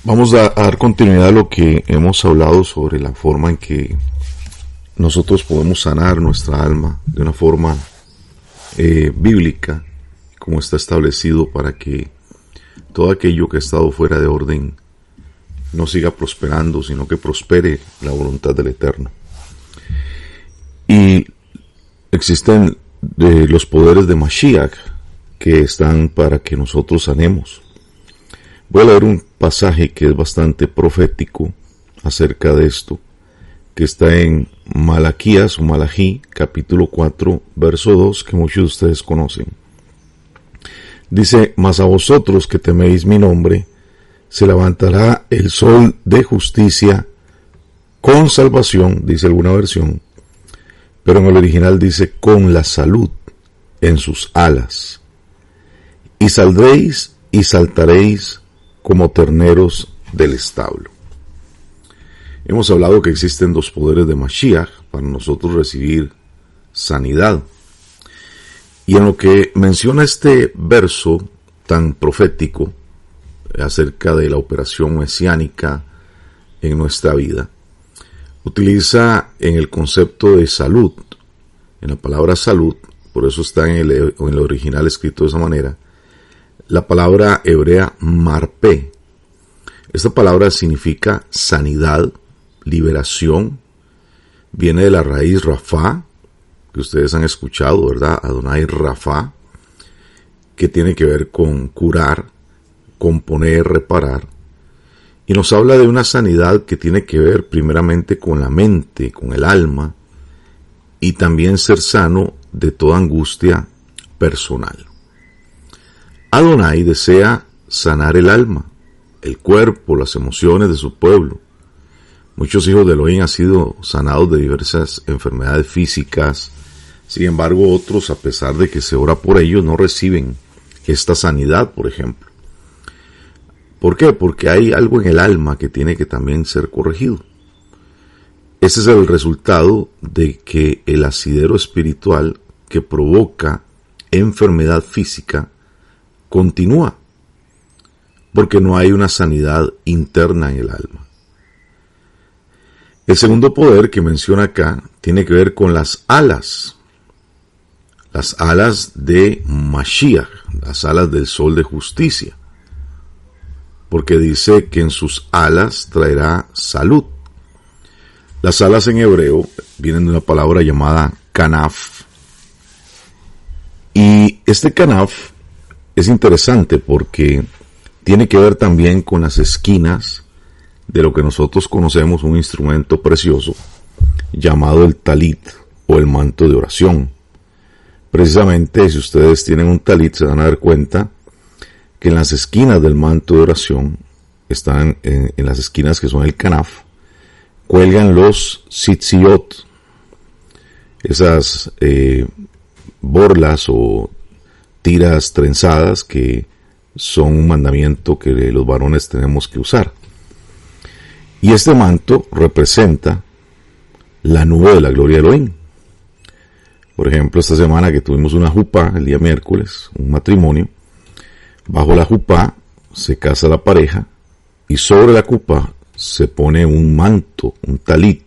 Vamos a dar continuidad a lo que hemos hablado sobre la forma en que nosotros podemos sanar nuestra alma de una forma bíblica, como está establecido para que todo aquello que ha estado fuera de orden no siga prosperando, sino que prospere la voluntad del Eterno. Y existen los poderes de Mashiach que están para que nosotros sanemos. Voy a leer un pasaje que es bastante profético acerca de esto, que está en Malaquías o Malají, capítulo 4, verso 2, que muchos de ustedes conocen. Dice: mas a vosotros que teméis mi nombre, se levantará el sol de justicia con salvación, dice alguna versión, pero en el original dice con la salud en sus alas. Y saldréis y saltaréis como terneros del establo. Hemos hablado que existen dos poderes de Mashiach para nosotros recibir sanidad. Y en lo que menciona este verso tan profético acerca de la operación mesiánica en nuestra vida, utiliza en el concepto de salud, en la palabra salud, por eso está en el original escrito de esa manera, la palabra hebrea marpé. Esta palabra significa sanidad, liberación, viene de la raíz Rafá, que ustedes han escuchado, ¿verdad? Adonai Rafá, que tiene que ver con curar, componer, reparar, y nos habla de una sanidad que tiene que ver primeramente con la mente, con el alma, y también ser sano de toda angustia personal. Adonai desea sanar el alma, el cuerpo, las emociones de su pueblo. Muchos hijos de Elohim han sido sanados de diversas enfermedades físicas. Sin embargo, otros, a pesar de que se ora por ellos, no reciben esta sanidad, por ejemplo. ¿Por qué? Porque hay algo en el alma que tiene que también ser corregido. Ese es el resultado de que el asidero espiritual que provoca enfermedad física continúa, porque no hay una sanidad interna en el alma. El segundo poder que menciona acá tiene que ver con las alas de Mashiach, las alas del sol de justicia, porque dice que en sus alas traerá salud. Las alas en hebreo vienen de una palabra llamada kanaf, y este kanaf es interesante porque tiene que ver también con las esquinas de lo que nosotros conocemos, un instrumento precioso llamado el talit o el manto de oración. Precisamente, si ustedes tienen un talit, se van a dar cuenta que en las esquinas del manto de oración, están en las esquinas que son el kanaf, cuelgan los tzitziot, esas borlas o tiras trenzadas que son un mandamiento que los varones tenemos que usar. Y este manto representa la nube de la gloria de Elohim. Por ejemplo, esta semana que tuvimos una jupá, el día miércoles, un matrimonio, bajo la jupá se casa la pareja y sobre la jupá se pone un manto, un talit.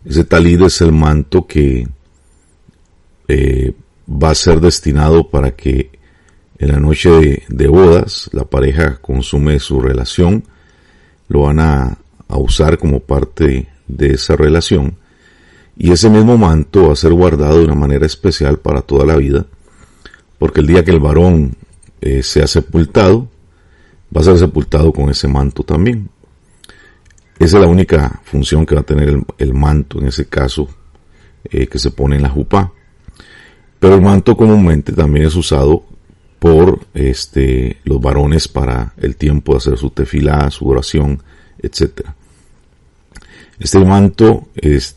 Ese talit es el manto que va a ser destinado para que en la noche de bodas la pareja consume su relación, lo van a usar como parte de esa relación, y ese mismo manto va a ser guardado de una manera especial para toda la vida, porque el día que el varón sea sepultado, va a ser sepultado con ese manto también. Esa es la única función que va a tener el manto en ese caso, que se pone en la jupá. Pero el manto comúnmente también es usado por los varones para el tiempo de hacer su tefilá, su oración, etc. Este manto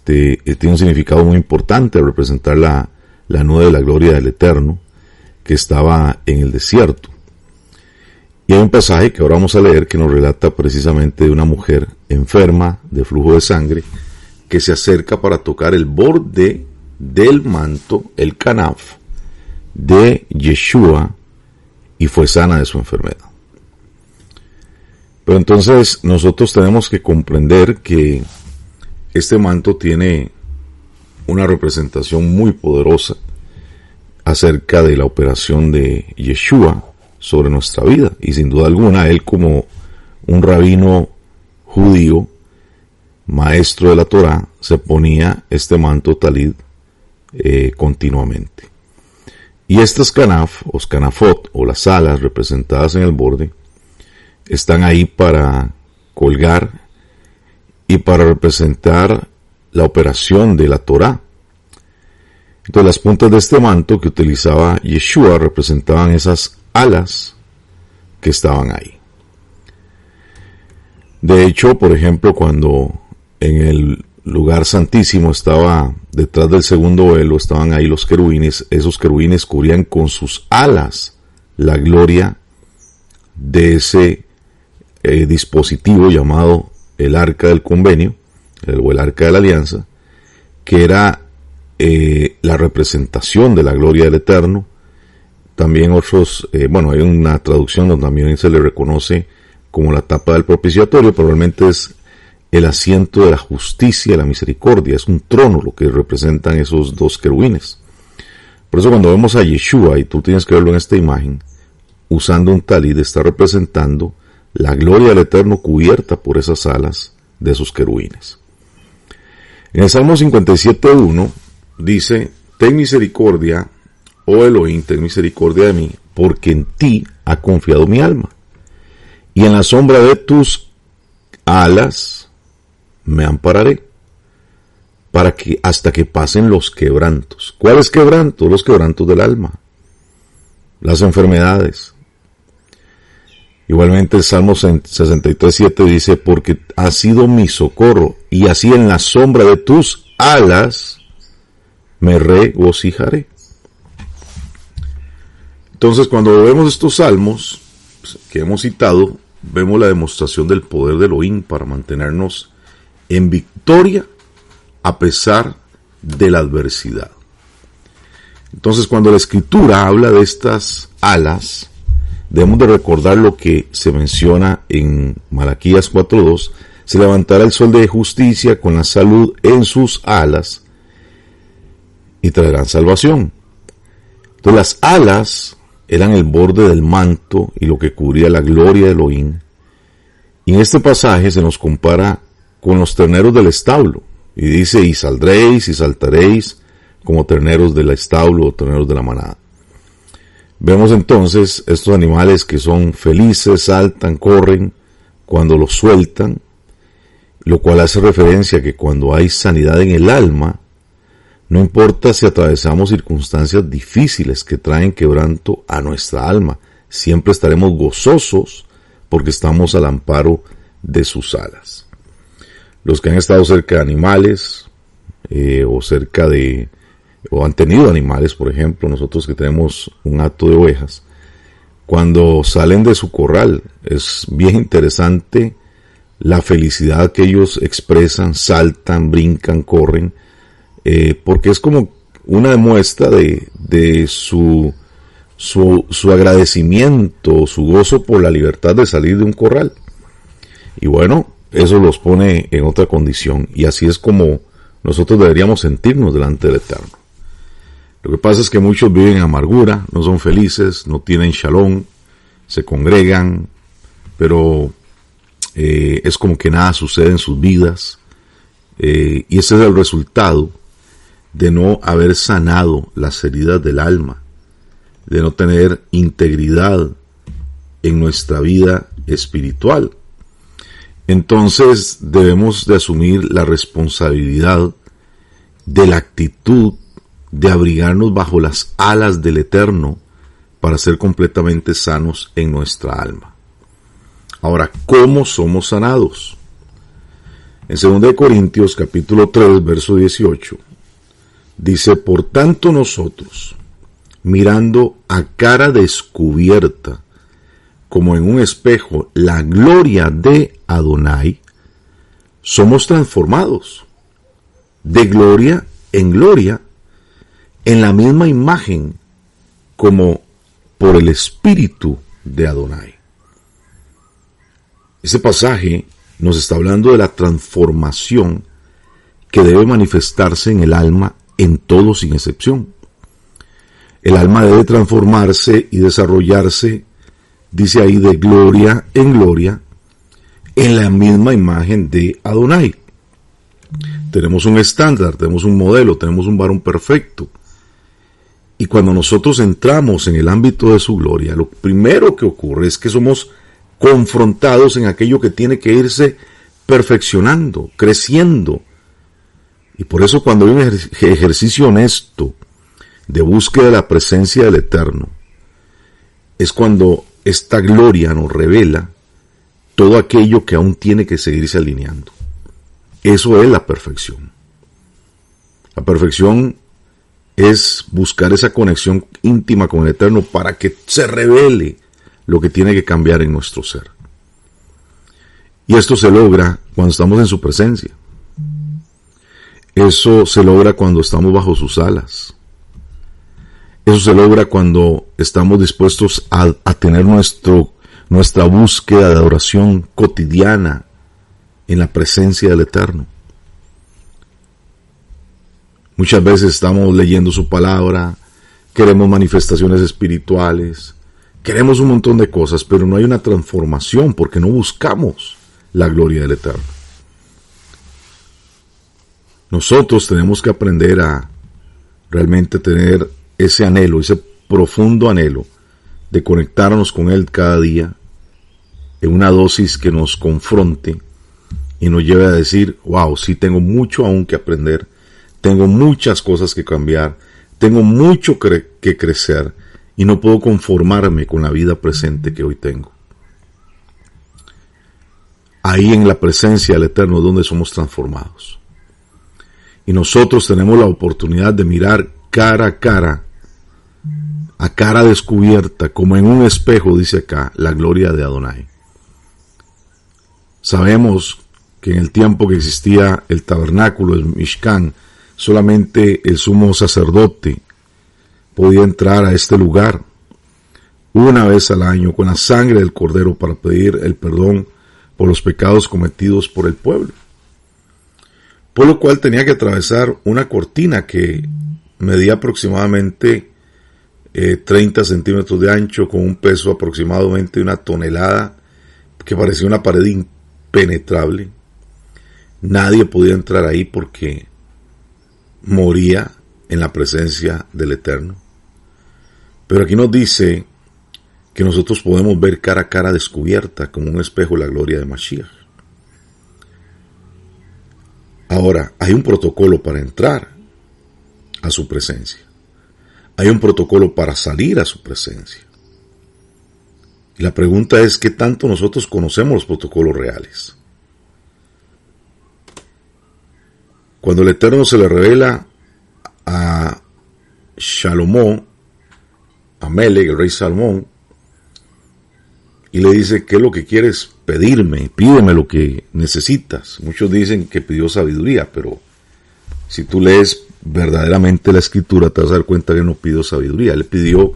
tiene un significado muy importante al representar la nube de la gloria del Eterno que estaba en el desierto. Y hay un pasaje que ahora vamos a leer que nos relata precisamente de una mujer enferma de flujo de sangre que se acerca para tocar el borde del manto, el kanaf, de Yeshua, y fue sana de su enfermedad. Pero entonces nosotros tenemos que comprender que este manto tiene una representación muy poderosa acerca de la operación de Yeshua sobre nuestra vida. Y sin duda alguna, él como un rabino judío, maestro de la Torá, se ponía este manto talid continuamente. Y estas canaf, o canafot, o las alas representadas en el borde, están ahí para colgar y para representar la operación de la Torá. Entonces las puntas de este manto que utilizaba Yeshua representaban esas alas que estaban ahí. De hecho, por ejemplo, cuando en el lugar santísimo estaba detrás del segundo velo, estaban ahí los querubines, esos querubines cubrían con sus alas la gloria de ese dispositivo llamado el Arca del Convenio, o el Arca de la Alianza, que era la representación de la gloria del Eterno. También otros, hay una traducción donde también se le reconoce como la tapa del propiciatorio, pero realmente es el asiento de la justicia y la misericordia, es un trono lo que representan esos dos querubines. Por eso cuando vemos a Yeshua, y tú tienes que verlo en esta imagen, usando un talid, está representando la gloria del Eterno cubierta por esas alas de esos querubines. En el Salmo 57.1 dice: ten misericordia, oh Elohim, ten misericordia de mí, porque en ti ha confiado mi alma, y en la sombra de tus alas me ampararé, para que hasta que pasen los quebrantos. ¿Cuáles quebrantos? Los quebrantos del alma, las enfermedades. Igualmente el Salmo 63.7 dice: porque has sido mi socorro, y así en la sombra de tus alas me regocijaré. Entonces, cuando vemos estos salmos que hemos citado, vemos la demostración del poder de Elohim para mantenernos en victoria a pesar de la adversidad. Entonces, cuando la Escritura habla de estas alas, debemos de recordar lo que se menciona en Malaquías 4.2: se levantará el sol de justicia con la salud en sus alas y traerán salvación. Entonces las alas eran el borde del manto y lo que cubría la gloria de Elohim. Y en este pasaje se nos compara con los terneros del establo. Y dice: y saldréis y saltaréis como terneros del establo o terneros de la manada. Vemos entonces estos animales que son felices, saltan, corren cuando los sueltan, lo cual hace referencia a que cuando hay sanidad en el alma, no importa si atravesamos circunstancias difíciles que traen quebranto a nuestra alma, siempre estaremos gozosos porque estamos al amparo de sus alas. Los que han estado cerca de animales o han tenido animales, por ejemplo, nosotros que tenemos un hato de ovejas, cuando salen de su corral es bien interesante la felicidad que ellos expresan, saltan, brincan, corren, porque es como una muestra de su agradecimiento, su gozo por la libertad de salir de un corral. Y bueno, eso los pone en otra condición, y así es como nosotros deberíamos sentirnos delante del Eterno. Lo que pasa es que muchos viven en amargura, no son felices, no tienen shalom, se congregan, pero es como que nada sucede en sus vidas, y ese es el resultado de no haber sanado las heridas del alma, de no tener integridad en nuestra vida espiritual. Entonces debemos de asumir la responsabilidad de la actitud de abrigarnos bajo las alas del Eterno para ser completamente sanos en nuestra alma. Ahora, ¿cómo somos sanados? En 2 Corintios capítulo 3, verso 18, dice: por tanto nosotros, mirando a cara descubierta, como en un espejo, la gloria de Adonai, somos transformados de gloria en gloria, en la misma imagen, como por el Espíritu de Adonai. Ese pasaje nos está hablando de la transformación que debe manifestarse en el alma en todo sin excepción. El alma debe transformarse y desarrollarse, dice ahí, de gloria en la misma imagen de Adonai. Tenemos un estándar, tenemos un modelo, tenemos un varón perfecto. Y cuando nosotros entramos en el ámbito de su gloria, lo primero que ocurre es que somos confrontados en aquello que tiene que irse perfeccionando, creciendo. Y por eso cuando hay un ejercicio honesto de búsqueda de la presencia del Eterno, es cuando esta gloria nos revela todo aquello que aún tiene que seguirse alineando. Eso es la perfección. La perfección es buscar esa conexión íntima con el Eterno para que se revele lo que tiene que cambiar en nuestro ser. Y esto se logra cuando estamos en su presencia. Eso se logra cuando estamos bajo sus alas. Eso se logra cuando estamos dispuestos a tener nuestra búsqueda de adoración cotidiana en la presencia del Eterno. Muchas veces estamos leyendo su palabra, queremos manifestaciones espirituales, queremos un montón de cosas, pero no hay una transformación porque no buscamos la gloria del Eterno. Nosotros tenemos que aprender a realmente tener ese anhelo, ese profundo anhelo de conectarnos con Él cada día en una dosis que nos confronte y nos lleve a decir, wow, sí tengo mucho aún que aprender, tengo muchas cosas que cambiar, tengo mucho que crecer y no puedo conformarme con la vida presente que hoy tengo. Ahí en la presencia del Eterno es donde somos transformados. Y nosotros tenemos la oportunidad de mirar cara a cara descubierta, como en un espejo, dice acá, la gloria de Adonai. Sabemos que en el tiempo que existía el tabernáculo, el Mishkan, solamente el sumo sacerdote podía entrar a este lugar una vez al año con la sangre del cordero para pedir el perdón por los pecados cometidos por el pueblo. Por lo cual tenía que atravesar una cortina que medía aproximadamente 30 centímetros de ancho, con un peso aproximadamente de 1 tonelada, que parecía una pared impenetrable. Nadie podía entrar ahí porque moría en la presencia del Eterno. Pero aquí nos dice que nosotros podemos ver cara a cara descubierta, como un espejo, la gloria de Mashiach. Ahora, hay un protocolo para entrar a su presencia. Hay un protocolo para salir a su presencia. Y la pregunta es, ¿qué tanto nosotros conocemos los protocolos reales? Cuando el Eterno se le revela a Salomón, a Melech, el rey Salomón, y le dice, ¿qué es lo que quieres pedirme? Pídeme lo que necesitas. Muchos dicen que pidió sabiduría, pero si tú lees verdaderamente la escritura, te vas a dar cuenta que no pidió sabiduría. Él pidió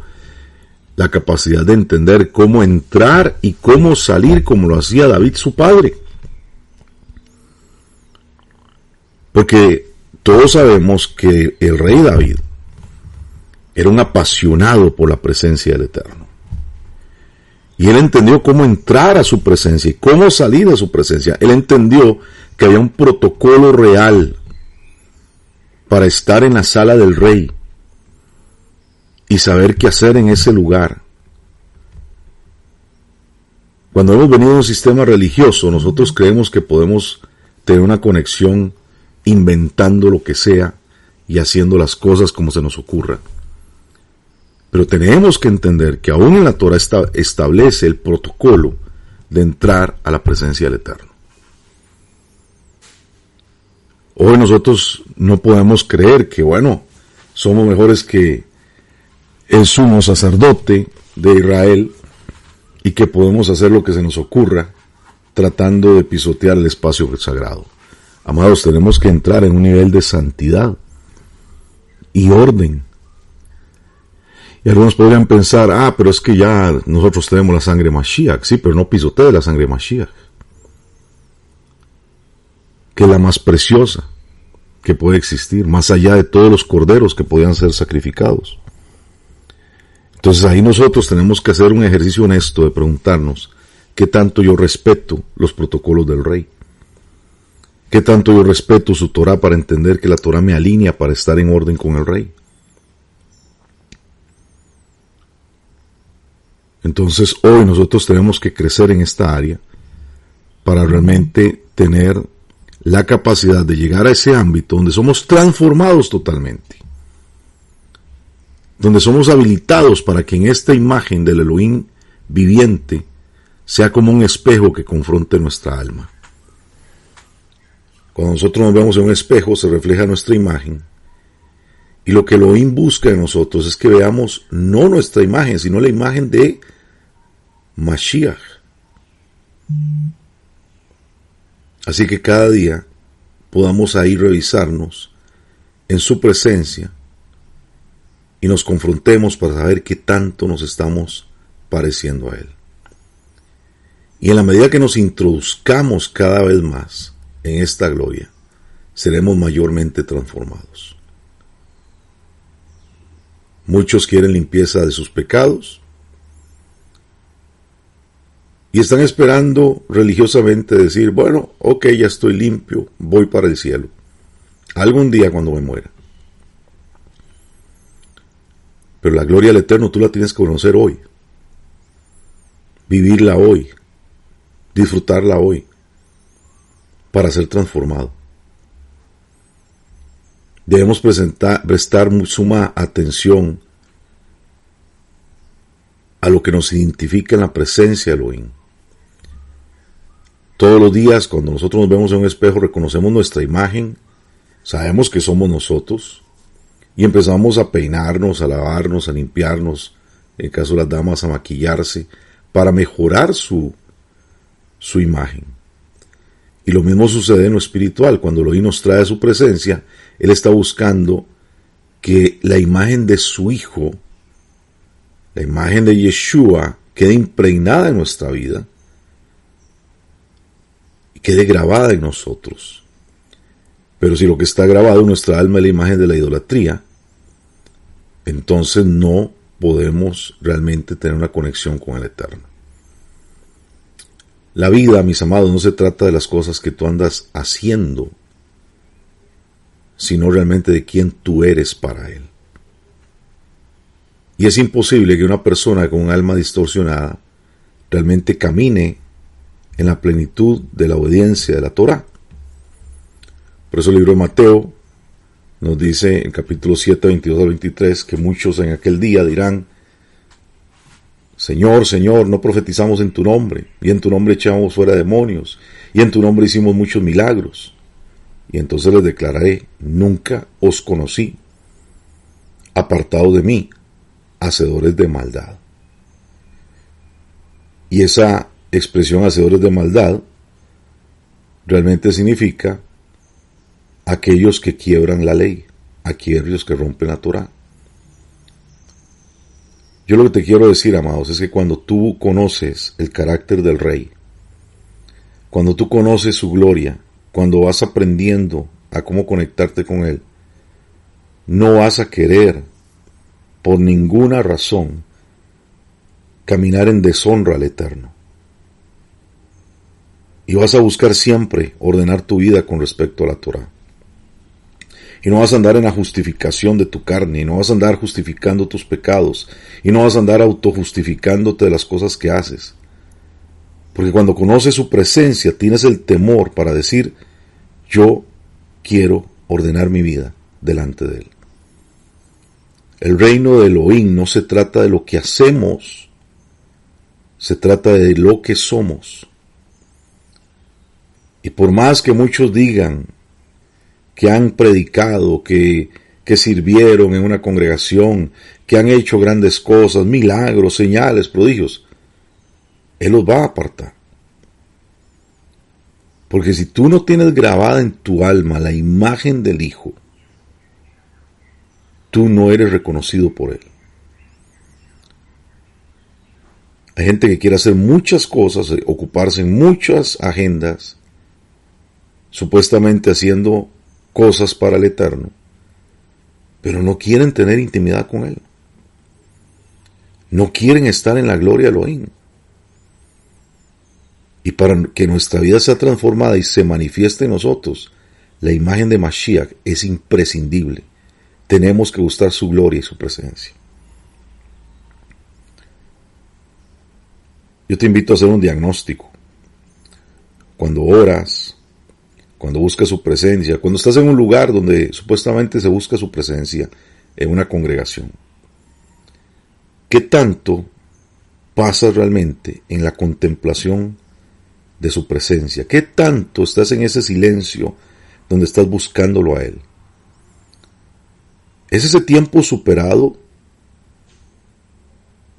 la capacidad de entender cómo entrar y cómo salir, como lo hacía David su padre. Porque todos sabemos que el rey David era un apasionado por la presencia del Eterno. Y él entendió cómo entrar a su presencia y cómo salir a su presencia. Él entendió que había un protocolo real para estar en la sala del rey y saber qué hacer en ese lugar. Cuando hemos venido a un sistema religioso, nosotros creemos que podemos tener una conexión inventando lo que sea y haciendo las cosas como se nos ocurra. Pero tenemos que entender que aún en la Torah establece el protocolo de entrar a la presencia del Eterno. Hoy nosotros no podemos creer que, somos mejores que el sumo sacerdote de Israel y que podemos hacer lo que se nos ocurra tratando de pisotear el espacio sagrado. Amados, tenemos que entrar en un nivel de santidad y orden. Y algunos podrían pensar, pero es que ya nosotros tenemos la sangre Mashiach. Sí, pero no pisotee la sangre Mashiach. que es la más preciosa que puede existir, más allá de todos los corderos que podían ser sacrificados. Entonces ahí nosotros tenemos que hacer un ejercicio honesto de preguntarnos qué tanto yo respeto los protocolos del Rey, qué tanto yo respeto su Torá para entender que la Torá me alinea para estar en orden con el Rey. Entonces hoy nosotros tenemos que crecer en esta área para realmente tener la capacidad de llegar a ese ámbito donde somos transformados totalmente, donde somos habilitados para que en esta imagen del Elohim viviente sea como un espejo que confronte nuestra alma. Cuando nosotros nos vemos en un espejo se refleja nuestra imagen, y lo que Elohim busca en nosotros es que veamos no nuestra imagen, sino la imagen de Mashiach. Así que cada día podamos ahí revisarnos en su presencia y nos confrontemos para saber qué tanto nos estamos pareciendo a Él. Y en la medida que nos introduzcamos cada vez más en esta gloria, seremos mayormente transformados. Muchos quieren limpieza de sus pecados y están esperando religiosamente decir, bueno, ok, ya estoy limpio, voy para el cielo, algún día cuando me muera. Pero la gloria del Eterno tú la tienes que conocer hoy, vivirla hoy, disfrutarla hoy, para ser transformado. Debemos prestar suma atención a lo que nos identifica en la presencia de Elohim. Todos los días, cuando nosotros nos vemos en un espejo, reconocemos nuestra imagen, sabemos que somos nosotros, y empezamos a peinarnos, a lavarnos, a limpiarnos, en el caso de las damas, a maquillarse, para mejorar su imagen. Y lo mismo sucede en lo espiritual. Cuando Elohim nos trae su presencia, Él está buscando que la imagen de su Hijo, la imagen de Yeshua, quede impregnada en nuestra vida y quede grabada en nosotros. Pero si lo que está grabado en nuestra alma es la imagen de la idolatría, entonces no podemos realmente tener una conexión con el Eterno. La vida, mis amados, no se trata de las cosas que tú andas haciendo, sino realmente de quién tú eres para Él. Y es imposible que una persona con un alma distorsionada realmente camine en la plenitud de la obediencia de la Torá. Por eso el libro de Mateo nos dice en capítulo 7, 22 al 23, que muchos en aquel día dirán, Señor, Señor, no profetizamos en tu nombre, y en tu nombre echamos fuera demonios, y en tu nombre hicimos muchos milagros. Y entonces les declararé, nunca os conocí, apartados de mí, hacedores de maldad. Y esa expresión hacedores de maldad realmente significa aquellos que quiebran la ley, aquellos que rompen la Torá. Yo lo que te quiero decir, amados, es que cuando tú conoces el carácter del Rey, cuando tú conoces su gloria, cuando vas aprendiendo a cómo conectarte con Él, no vas a querer, por ninguna razón, caminar en deshonra al Eterno. Y vas a buscar siempre ordenar tu vida con respecto a la Torá. Y no vas a andar en la justificación de tu carne, y no vas a andar justificando tus pecados, y no vas a andar autojustificándote de las cosas que haces. Porque cuando conoces su presencia, tienes el temor para decir, yo quiero ordenar mi vida delante de Él. El reino de Elohim no se trata de lo que hacemos, se trata de lo que somos. Y por más que muchos digan que han predicado, que sirvieron en una congregación, que han hecho grandes cosas, milagros, señales, prodigios, Él los va a apartar. Porque si tú no tienes grabada en tu alma la imagen del Hijo, tú no eres reconocido por Él. Hay gente que quiere hacer muchas cosas, ocuparse en muchas agendas, supuestamente haciendo cosas para el Eterno, pero no quieren tener intimidad con Él. No quieren estar en la gloria de Elohim. Y para que nuestra vida sea transformada y se manifieste en nosotros, la imagen de Mashiach es imprescindible. Tenemos que buscar su gloria y su presencia. Yo te invito a hacer un diagnóstico. Cuando oras, cuando buscas su presencia, cuando estás en un lugar donde supuestamente se busca su presencia, en una congregación, ¿qué tanto pasas realmente en la contemplación de su presencia? ¿Qué tanto estás en ese silencio donde estás buscándolo a Él? ¿Es ese tiempo superado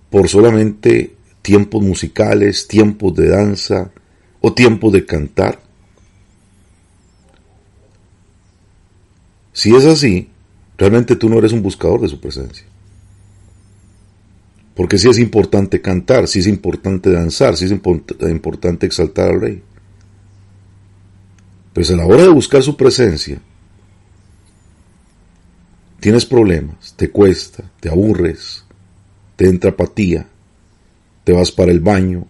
por solamente tiempos musicales, tiempos de danza o tiempos de cantar? Si es así, realmente tú no eres un buscador de su presencia. Porque sí es importante cantar, sí es importante danzar, sí es importante exaltar al Rey. Pero a la hora de buscar su presencia, tienes problemas, te cuesta, te aburres, te entra apatía, te vas para el baño,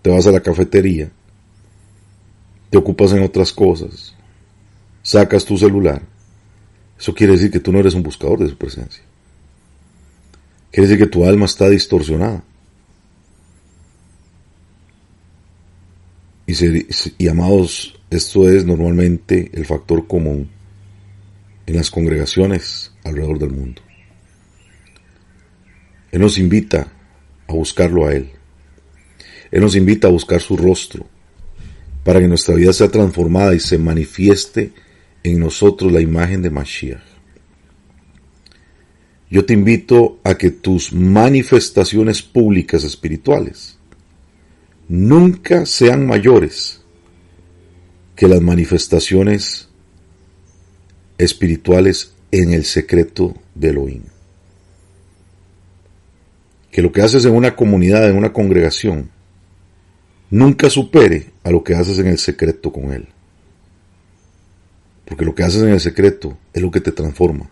te vas a la cafetería, te ocupas en otras cosas, sacas tu celular. Eso quiere decir que tú no eres un buscador de su presencia. Quiere decir que tu alma está distorsionada. Y amados, esto es normalmente el factor común en las congregaciones alrededor del mundo. Él nos invita a buscarlo a Él. Él nos invita a buscar su rostro para que nuestra vida sea transformada y se manifieste en nosotros la imagen de Mashiach. Yo te invito a que tus manifestaciones públicas espirituales nunca sean mayores que las manifestaciones espirituales en el secreto de Elohim. Que lo que haces en una comunidad, en una congregación, nunca supere a lo que haces en el secreto con Él. Porque lo que haces en el secreto es lo que te transforma,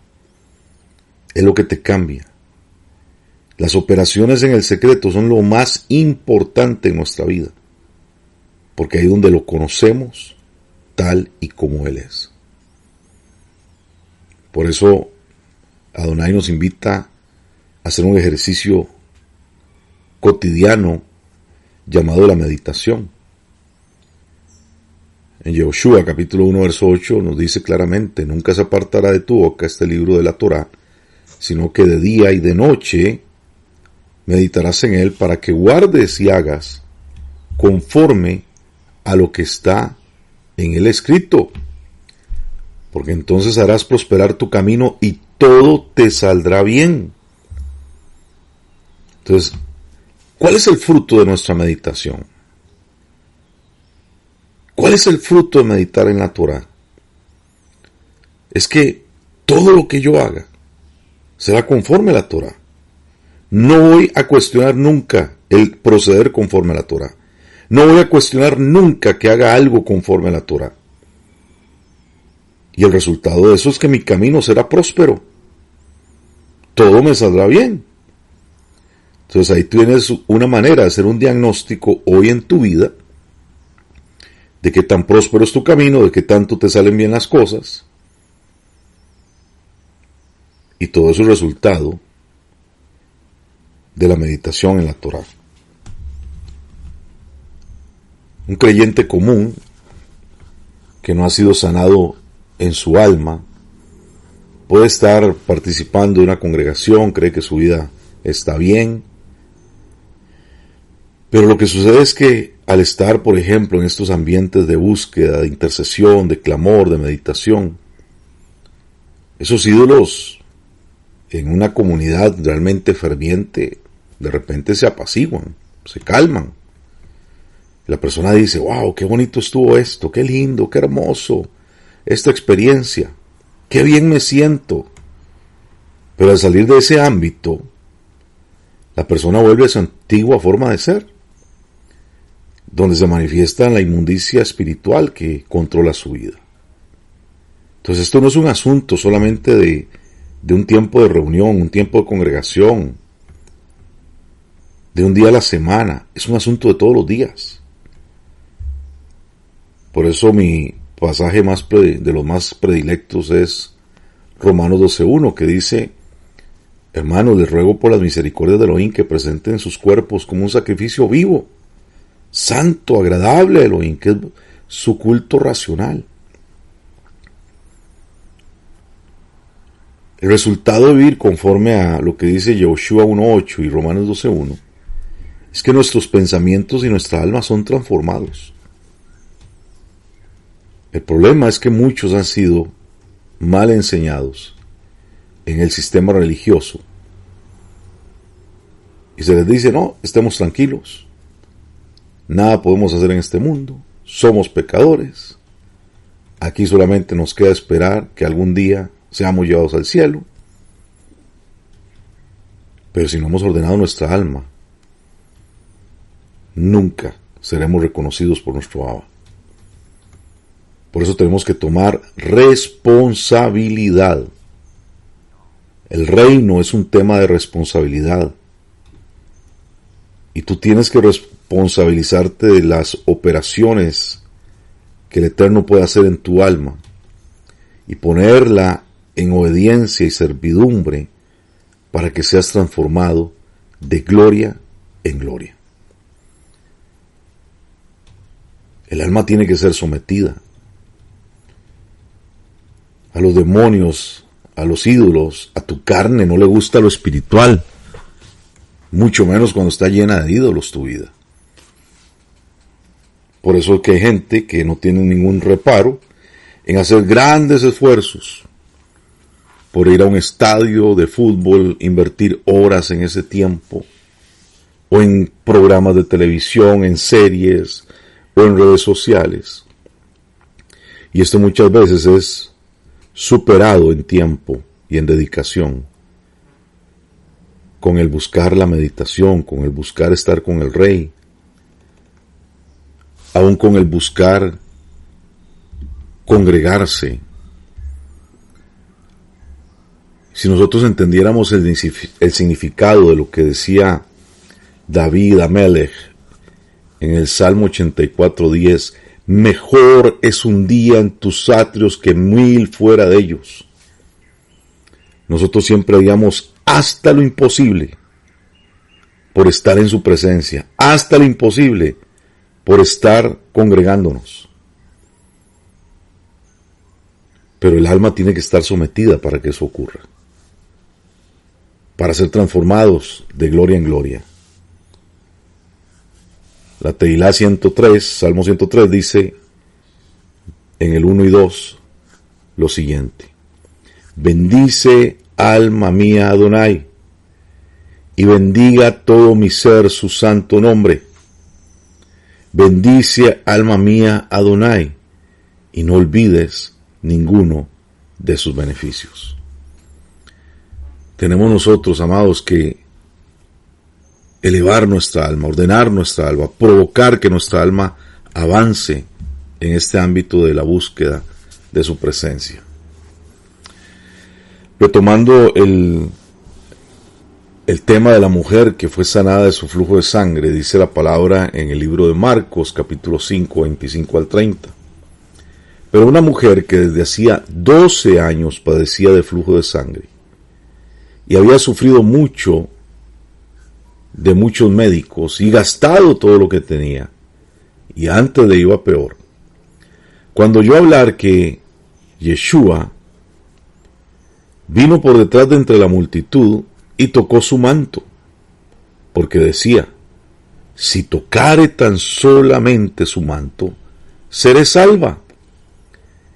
es lo que te cambia. Las operaciones en el secreto son lo más importante en nuestra vida, porque ahí es donde lo conocemos tal y como Él es. Por eso Adonai nos invita a hacer un ejercicio cotidiano llamado la meditación. En Yehoshua capítulo 1 verso 8 nos dice claramente: nunca se apartará de tu boca este libro de la Torá, sino que de día y de noche meditarás en él, para que guardes y hagas conforme a lo que está en él escrito, porque entonces harás prosperar tu camino y todo te saldrá bien. Entonces, ¿cuál es el fruto de nuestra meditación? ¿Cuál es el fruto de meditar en la Torá? Es que todo lo que yo haga será conforme a la Torá. No voy a cuestionar nunca el proceder conforme a la Torá. No voy a cuestionar nunca que haga algo conforme a la Torá. Y el resultado de eso es que mi camino será próspero. Todo me saldrá bien. Entonces ahí tienes una manera de hacer un diagnóstico hoy en tu vida de qué tan próspero es tu camino, de qué tanto te salen bien las cosas. Y todo eso es resultado de la meditación en la Torá. Un creyente común que no ha sido sanado en su alma puede estar participando de una congregación, cree que su vida está bien, pero lo que sucede es que al estar, por ejemplo, en estos ambientes de búsqueda, de intercesión, de clamor, de meditación, esos ídolos en una comunidad realmente ferviente de repente se apaciguan, se calman. La persona dice: wow, qué bonito estuvo esto, qué lindo, qué hermoso esta experiencia, qué bien me siento. Pero al salir de ese ámbito, la persona vuelve a su antigua forma de ser. donde se manifiesta la inmundicia espiritual que controla su vida. Entonces esto no es un asunto solamente de un tiempo de reunión, un tiempo de congregación, de un día a la semana, es un asunto de todos los días. Por eso mi pasaje de los más predilectos es Romanos 12:1, que dice: hermanos, les ruego por las misericordias de Elohim que presenten sus cuerpos como un sacrificio vivo, santo, agradable a Elohim, que es su culto racional. El resultado de vivir conforme a lo que dice Yoshua 1:8 y Romanos 12:1 es que nuestros pensamientos y nuestra alma son transformados. El problema es que muchos han sido mal enseñados en el sistema religioso y se les dice: no, estemos tranquilos, nada podemos hacer en este mundo, somos pecadores, aquí solamente nos queda esperar que algún día seamos llevados al cielo. Pero si no hemos ordenado nuestra alma, nunca seremos reconocidos por nuestro Abba. Por eso tenemos que tomar responsabilidad. El reino es un tema de responsabilidad. Y tú tienes que responsabilizarte de las operaciones que el Eterno puede hacer en tu alma y ponerla en obediencia y servidumbre para que seas transformado de gloria en gloria. El alma tiene que ser sometida a los demonios, a los ídolos. A tu carne no le gusta lo espiritual, mucho menos cuando está llena de ídolos tu vida. Por eso es que hay gente que no tiene ningún reparo en hacer grandes esfuerzos por ir a un estadio de fútbol, invertir horas en ese tiempo, o en programas de televisión, en series, o en redes sociales. Y esto muchas veces es superado en tiempo y en dedicación con el buscar la meditación, con el buscar estar con el Rey, aún con el buscar congregarse. Si nosotros entendiéramos el significado de lo que decía David Amelech en el Salmo 84:10, mejor es un día en tus atrios que 1000 fuera de ellos. Nosotros siempre haríamos hasta lo imposible por estar en su presencia, hasta lo imposible por estar congregándonos. Pero el alma tiene que estar sometida para que eso ocurra, para ser transformados de gloria en gloria. La Teilá 103, Salmo 103 dice en el 1 y 2 lo siguiente: bendice alma mía Adonai, y bendiga todo mi ser su santo nombre. Bendice alma mía Adonai, y no olvides ninguno de sus beneficios. Tenemos nosotros, amados, que elevar nuestra alma, ordenar nuestra alma, provocar que nuestra alma avance en este ámbito de la búsqueda de su presencia. Retomando el tema de la mujer que fue sanada de su flujo de sangre, dice la palabra en el libro de Marcos, capítulo 5, 25 al 30. Pero una mujer que desde hacía 12 años padecía de flujo de sangre y había sufrido mucho de muchos médicos y gastado todo lo que tenía, y antes le iba peor, cuando oyó hablar que Yeshua vino por detrás de entre la multitud y tocó su manto, porque decía: si tocare tan solamente su manto, seré salva.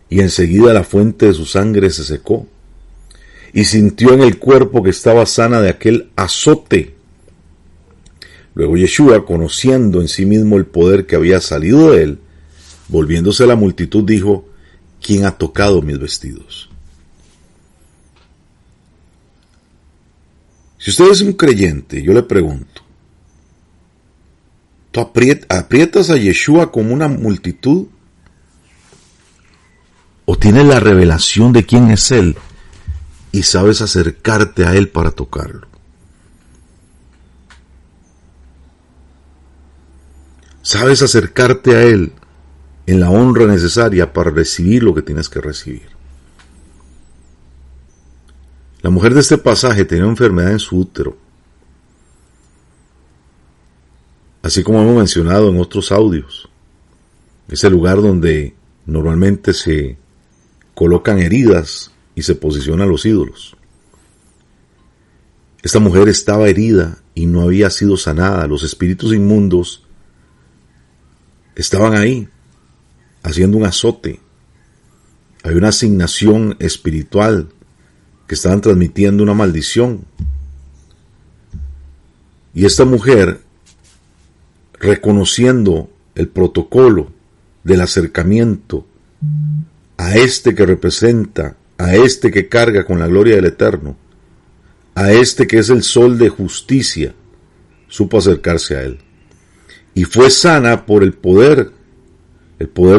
Y enseguida la fuente de su sangre se secó, y sintió en el cuerpo que estaba sana de aquel azote. Luego Yeshua, conociendo en sí mismo el poder que había salido de él, volviéndose a la multitud, dijo: ¿quién ha tocado mis vestidos? Si usted es un creyente, yo le pregunto, Tú aprietas a Yeshua como una multitud, o tienes la revelación de quién es Él y sabes acercarte a Él para tocarlo. Sabes acercarte a Él en la honra necesaria para recibir lo que tienes que recibir. La mujer de este pasaje tenía una enfermedad en su útero, así como hemos mencionado en otros audios. Es el lugar donde normalmente se colocan heridas y se posicionan los ídolos. Esta mujer estaba herida y no había sido sanada. Los espíritus inmundos estaban ahí, haciendo un azote. Había una asignación espiritual que estaban transmitiendo una maldición. Y esta mujer, reconociendo el protocolo del acercamiento a este que representa, a este que carga con la gloria del Eterno, a este que es el sol de justicia, supo acercarse a él. Y fue sana por el poder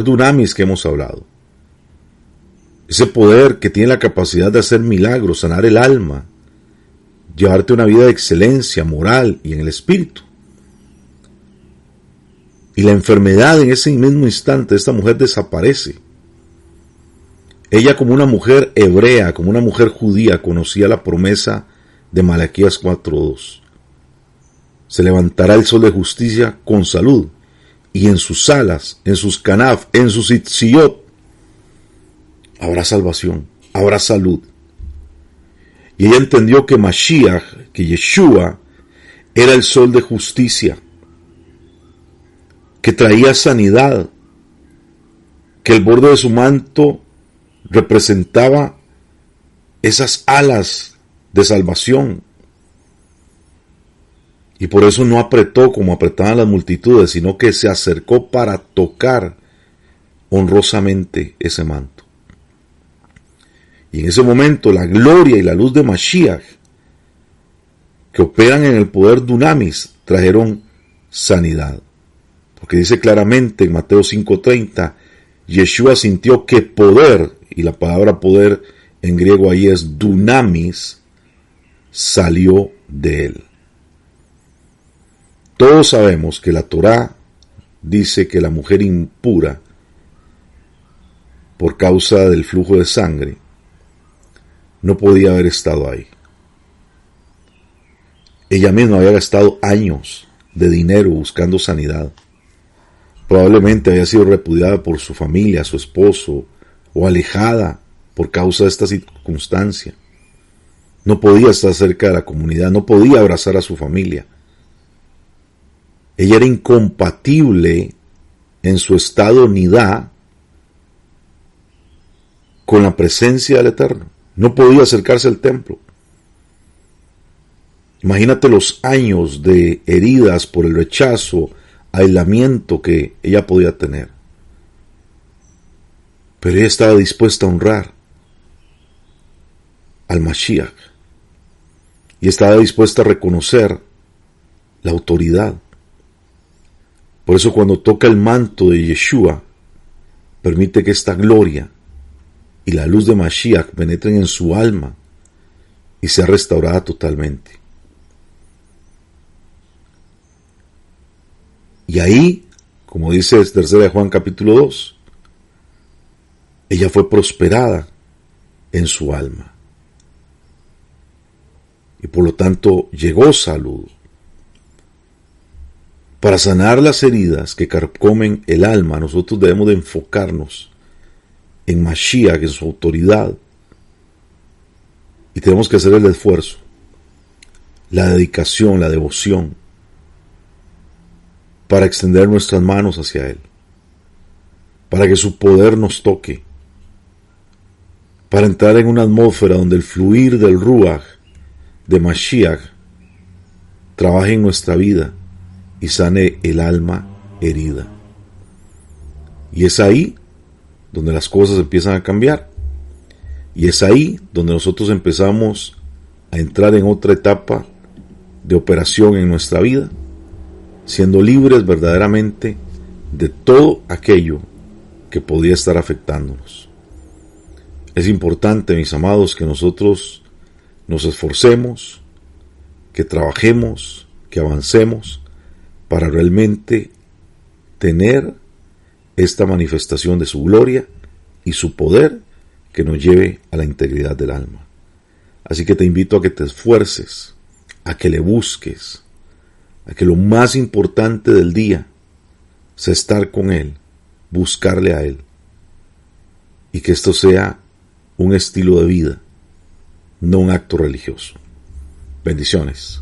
dunamis que hemos hablado. Ese poder que tiene la capacidad de hacer milagros, sanar el alma, llevarte una vida de excelencia moral y en el espíritu. Y la enfermedad en ese mismo instante de esta mujer desaparece. Ella, como una mujer hebrea, como una mujer judía, conocía la promesa de Malaquías 4:2. Se levantará el sol de justicia con salud, y en sus alas, en sus canaf, en sus itziyot, habrá salvación, habrá salud. Y ella entendió que Mashiach, que Yeshua, era el sol de justicia, que traía sanidad, que el borde de su manto representaba esas alas de salvación. Y por eso no apretó como apretaban las multitudes, sino que se acercó para tocar honrosamente ese manto. Y en ese momento la gloria y la luz de Mashiach, que operan en el poder dunamis, trajeron sanidad. Porque dice claramente en Mateo 5:30, Yeshua sintió que poder, y la palabra poder en griego ahí es dunamis, salió de él. Todos sabemos que la Torá dice que la mujer impura, por causa del flujo de sangre, no podía haber estado ahí. Ella misma había gastado años de dinero buscando sanidad. Probablemente había sido repudiada por su familia, su esposo, o alejada por causa de esta circunstancia. No podía estar cerca de la comunidad, no podía abrazar a su familia. Ella era incompatible en su estado nidá con la presencia del Eterno. No podía acercarse al templo. Imagínate los años de heridas por el rechazo, aislamiento que ella podía tener. Pero ella estaba dispuesta a honrar al Mashiach. Y estaba dispuesta a reconocer la autoridad. Por eso cuando toca el manto de Yeshua, permite que esta gloria y la luz de Mashiach penetren en su alma y sea restaurada totalmente. Y ahí, como dice 3 de Juan capítulo 2, ella fue prosperada en su alma. Y por lo tanto llegó salud. Para sanar las heridas que carcomen el alma, nosotros debemos de enfocarnos en Mashiach, en su autoridad. Y tenemos que hacer el esfuerzo, la dedicación, la devoción, para extender nuestras manos hacia Él, para que su poder nos toque, para entrar en una atmósfera donde el fluir del Ruach de Mashiach trabaje en nuestra vida y sane el alma herida. Y es ahí donde las cosas empiezan a cambiar. Y es ahí donde nosotros empezamos a entrar en otra etapa de operación en nuestra vida, siendo libres verdaderamente de todo aquello que podía estar afectándonos. Es importante, mis amados, que nosotros nos esforcemos, que trabajemos, que avancemos para realmente tener esta manifestación de su gloria y su poder que nos lleve a la integridad del alma. Así que te invito a que te esfuerces, a que le busques, a que lo más importante del día sea estar con Él, buscarle a Él, y que esto sea un estilo de vida, no un acto religioso. Bendiciones.